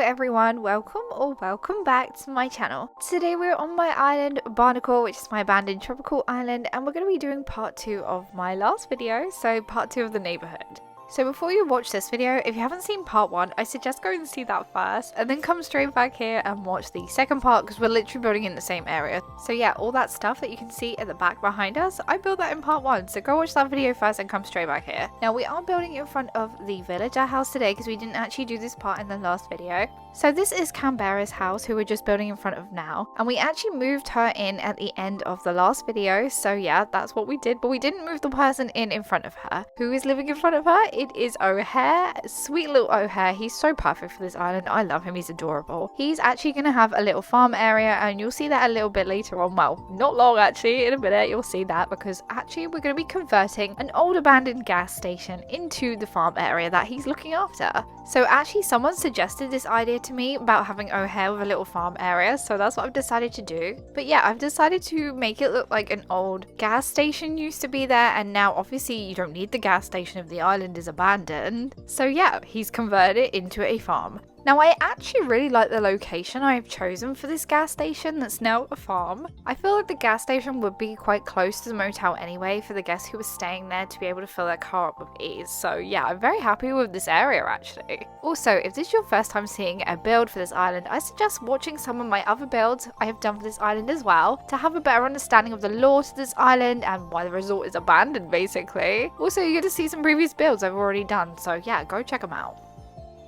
everyone, welcome back to my channel. Today we're on my island Barnacle, which is my abandoned tropical island, and we're going to be doing part 2 of my last video, so part 2 of the neighborhood. So before you watch this video, if you haven't seen part 1, I suggest going and see that first and then come straight back here and watch the second part because we're literally building in the same area. So yeah, all that stuff that you can see at the back behind us, I built that in part 1, so go watch that video first and come straight back here. Now we are building in front of the villager house today because we didn't actually do this part in the last video. So this is Canberra's house, who we're just building in front of now, and we actually moved her in at the end of the last video, so yeah, that's what we did, but we didn't move the person in front of her. Who is living in front of her? It is O'Hare, sweet little O'Hare. He's so perfect for this island. I love him, he's adorable. He's actually going to have a little farm area, and you'll see that a little bit later on. Well, not long actually, in a minute you'll see that, because actually we're going to be converting an old abandoned gas station into the farm area that he's looking after. So actually someone suggested this idea to me about having O'Hare with a little farm area, so that's what I've decided to do. But yeah, I've decided to make it look like an old gas station used to be there, and now obviously you don't need the gas station if the island is abandoned. So yeah, he's converted it into a farm. Now I actually really like the location I have chosen for this gas station that's now a farm. I feel like the gas station would be quite close to the motel anyway for the guests who were staying there to be able to fill their car up with ease. So yeah, I'm very happy with this area actually. Also, if this is your first time seeing a build for this island, I suggest watching some of my other builds I have done for this island as well to have a better understanding of the lore to this island and why the resort is abandoned basically. Also, you get to see some previous builds I've already done, so yeah, go check them out.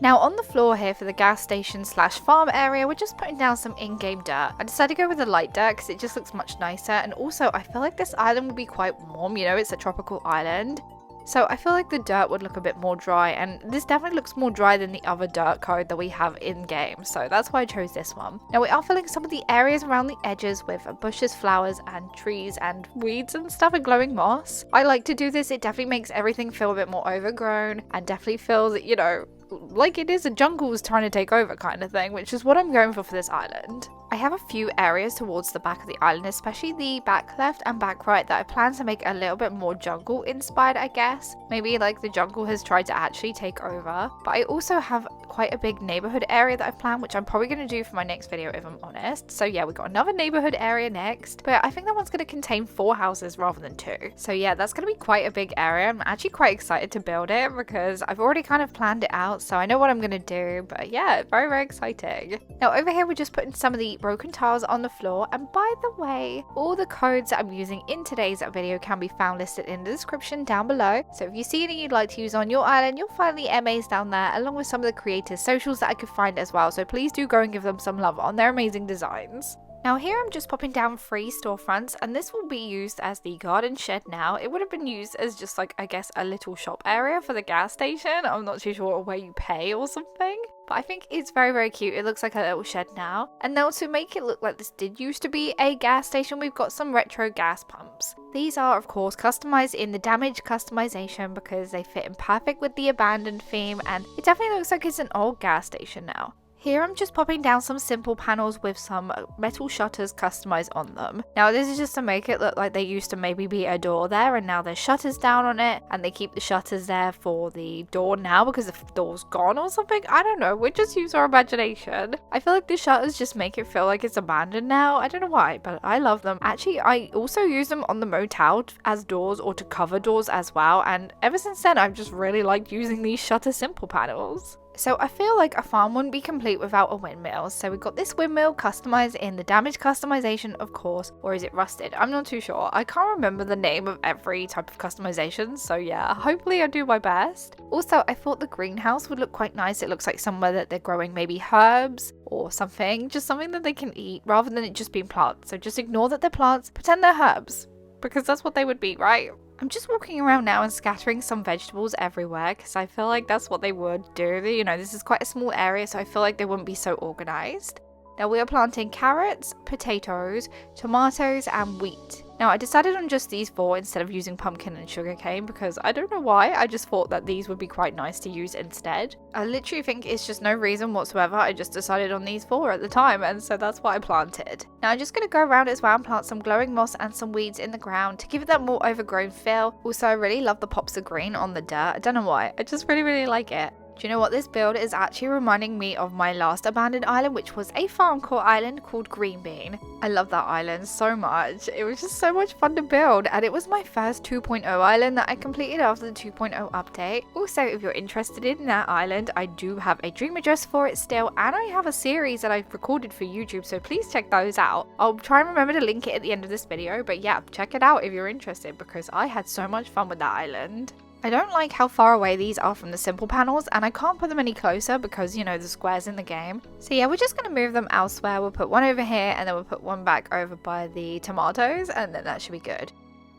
Now on the floor here for the gas station slash farm area, we're just putting down some in-game dirt. I decided to go with the light dirt because it just looks much nicer, and also I feel like this island would be quite warm, you know, it's a tropical island. So I feel like the dirt would look a bit more dry, and this definitely looks more dry than the other dirt code that we have in game, so that's why I chose this one. Now we are filling some of the areas around the edges with bushes, flowers and trees and weeds and stuff, and glowing moss. I like to do this, it definitely makes everything feel a bit more overgrown and definitely feels, you know, like it is a jungle is trying to take over kind of thing, which is what I'm going for this island. I have a few areas towards the back of the island, especially the back left and back right, that I plan to make a little bit more jungle inspired, I guess. Maybe like the jungle has tried to actually take over. But I also have quite a big neighborhood area that I plan, which I'm probably going to do for my next video if I'm honest. So yeah, we got another neighborhood area next, but I think that one's going to contain 4 houses rather than 2. So yeah, that's going to be quite a big area. I'm actually quite excited to build it because I've already kind of planned it out, so I know what I'm going to do. But yeah, very, very exciting. Now over here, we're just putting some of the broken tiles on the floor, and by the way, all the codes that I'm using in today's video can be found listed in the description down below. So if you see any you'd like to use on your island, you'll find the MAs down there, along with some of the creators' socials that I could find as well, so please do go and give them some love on their amazing designs. Now here I'm just popping down 3 storefronts, and this will be used as the garden shed now. It would have been used as just like, I guess, a little shop area for the gas station. I'm not too sure where you pay or something. But I think it's very, very cute. It looks like a little shed now. And now to make it look like this did used to be a gas station, we've got some retro gas pumps. These are, of course, customized in the damage customization because they fit in perfect with the abandoned theme, and it definitely looks like it's an old gas station now. Here I'm just popping down some simple panels with some metal shutters customized on them. Now this is just to make it look like they used to maybe be a door there, and now there's shutters down on it, and they keep the shutters there for the door now because the door's gone or something. I don't know, we just use our imagination. I feel like the shutters just make it feel like it's abandoned now. I don't know why, but I love them. Actually, I also use them on the motel as doors or to cover doors as well, and ever since then I've just really liked using these shutter simple panels. So I feel like a farm wouldn't be complete without a windmill. So we've got this windmill customized in the damage customization, of course, or is it rusted? I'm not too sure. I can't remember the name of every type of customization. So yeah, hopefully I do my best. Also, I thought the greenhouse would look quite nice. It looks like somewhere that they're growing maybe herbs or something, just something that they can eat rather than it just being plants. So just ignore that they're plants, pretend they're herbs, because that's what they would be, right? I'm just walking around now and scattering some vegetables everywhere because I feel like that's what they would do. You know, this is quite a small area, so I feel like they wouldn't be so organized. Now we are planting carrots, potatoes, tomatoes and wheat. Now I decided on just these 4 instead of using pumpkin and sugarcane because I don't know why, I just thought that these would be quite nice to use instead. I literally think it's just no reason whatsoever, I just decided on these 4 at the time, and so that's what I planted. Now I'm just going to go around as well and plant some glowing moss and some weeds in the ground to give it that more overgrown feel. Also I really love the pops of green on the dirt, I don't know why, I just really like it. Do you know what? This build is actually reminding me of my last abandoned island, which was a farm core island called Green Bean. I love that island so much. It was just so much fun to build, and it was my first 2.0 island that I completed after the 2.0 update. Also, if you're interested in that island, I do have a dream address for it still, and I have a series that I've recorded for YouTube, so please check those out. I'll try and remember to link it at the end of this video, but yeah, check it out if you're interested, because I had so much fun with that island. I don't like how far away these are from the simple panels, and I can't put them any closer because, you know, the squares in the game. So yeah, we're just going to move them elsewhere. We'll put one over here, and then we'll put one back over by the tomatoes, and then that should be good.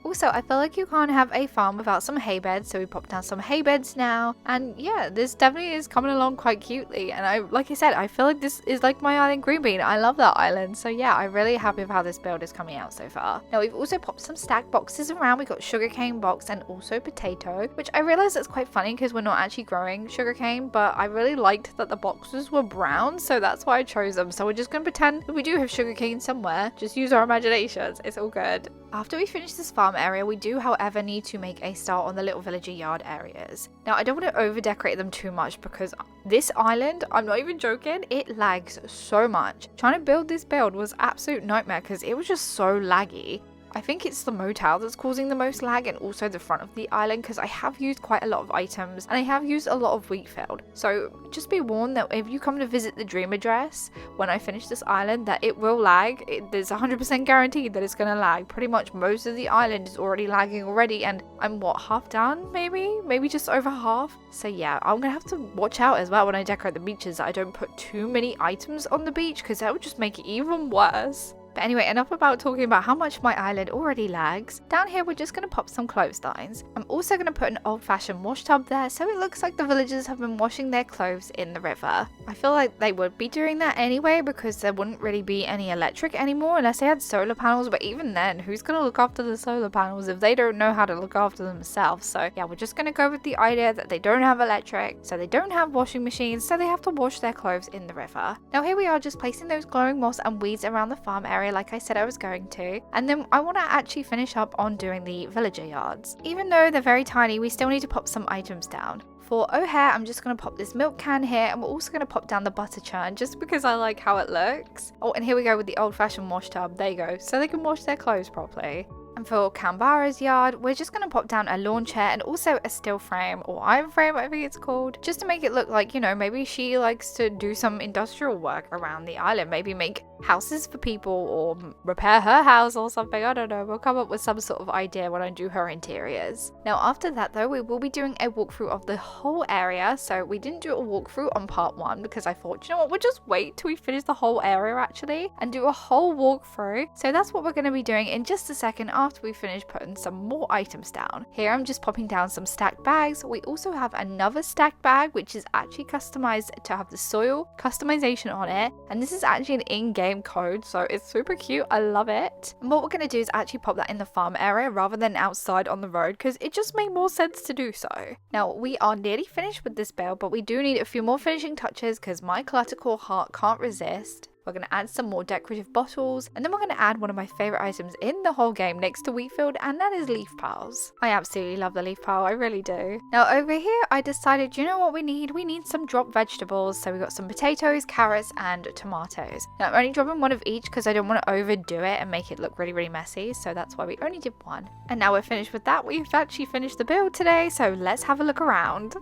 Also, I feel like you can't have a farm without some hay beds, so we popped down some hay beds now. And yeah, this definitely is coming along quite cutely. And like I said, I feel like this is like my island Green Bean. I love that island. So yeah, I'm really happy with how this build is coming out so far. Now, we've also popped some stacked boxes around. We got sugarcane box and also potato, which I realized is quite funny because we're not actually growing sugarcane, but I really liked that the boxes were brown, so that's why I chose them. So we're just going to pretend that we do have sugarcane somewhere. Just use our imaginations. It's all good. After we finish this farm area, we do however need to make a start on the little villager yard areas. Now, I don't want to over decorate them too much because this island, I'm not even joking, it lags so much. Trying to build this build was absolute nightmare because it was just so laggy. I think it's the motel that's causing the most lag, and also the front of the island, because I have used quite a lot of items and I have used a lot of wheat field. So just be warned that if you come to visit the dream address when I finish this island, that it will lag. There's 100% guaranteed that it's going to lag. Pretty much most of the island is already lagging already, and I'm what, half done maybe just over half. So yeah, I'm gonna have to watch out as well when I decorate the beaches that I don't put too many items on the beach, because that would just make it even worse. But anyway, enough about talking about how much my island already lags. Down here, we're just going to pop some clotheslines. I'm also going to put an old-fashioned wash tub there, so it looks like the villagers have been washing their clothes in the river. I feel like they would be doing that anyway, because there wouldn't really be any electric anymore unless they had solar panels. But even then, who's going to look after the solar panels if they don't know how to look after themselves? So yeah, we're just going to go with the idea that they don't have electric, so they don't have washing machines, so they have to wash their clothes in the river. Now here we are, just placing those glowing moss and weeds around the farm area like I said I was going to, and then I want to actually finish up on doing the villager yards. Even though they're very tiny, we still need to pop some items down. For O'Hare, I'm just going to pop this milk can here, and we're also going to pop down the butter churn just because I like how it looks. Oh, and here we go with the old-fashioned wash tub. There you go, so they can wash their clothes properly. And for Canberra's yard, we're just going to pop down a lawn chair and also a still frame, or iron frame I think it's called, just to make it look like, you know, maybe she likes to do some industrial work around the island, maybe make houses for people or repair her house or something. I don't know, we'll come up with some sort of idea when I do her interiors. Now after that though, we will be doing a walkthrough of the whole area. So we didn't do a walkthrough on part 1 because I thought, you know what, we'll just wait till we finish the whole area actually and do a whole walkthrough. So that's what we're going to be doing in just a second after we finish putting some more items down. Here I'm just popping down some stacked bags. We also have another stacked bag which is actually customized to have the soil customization on it, and this is actually an in-game code, so it's super cute. I love it. And what we're going to do is actually pop that in the farm area rather than outside on the road, because it just made more sense to do so. Now we are nearly finished with this build, but we do need a few more finishing touches because my cluttercore heart can't resist. We're going to add some more decorative bottles, and then we're going to add one of my favourite items in the whole game next to Wheatfield, and that is leaf piles. I absolutely love the leaf pile, I really do. Now over here, I decided, you know what we need? We need some drop vegetables, so we got some potatoes, carrots, and tomatoes. Now I'm only dropping one of each because I don't want to overdo it and make it look really, really messy, so that's why we only did one. And now we're finished with that. We've actually finished the build today, so let's have a look around.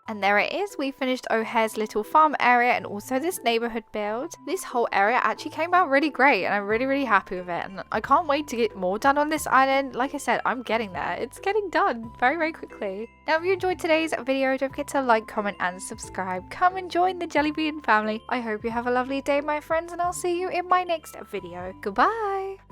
And there it is, we finished O'Hare's little farm area and also this neighborhood build. This whole area actually came out really great and I'm really, really happy with it. And I can't wait to get more done on this island. Like I said, I'm getting there. It's getting done very, very quickly. Now, if you enjoyed today's video, don't forget to like, comment and subscribe. Come and join the Jellybean family. I hope you have a lovely day, my friends, and I'll see you in my next video. Goodbye!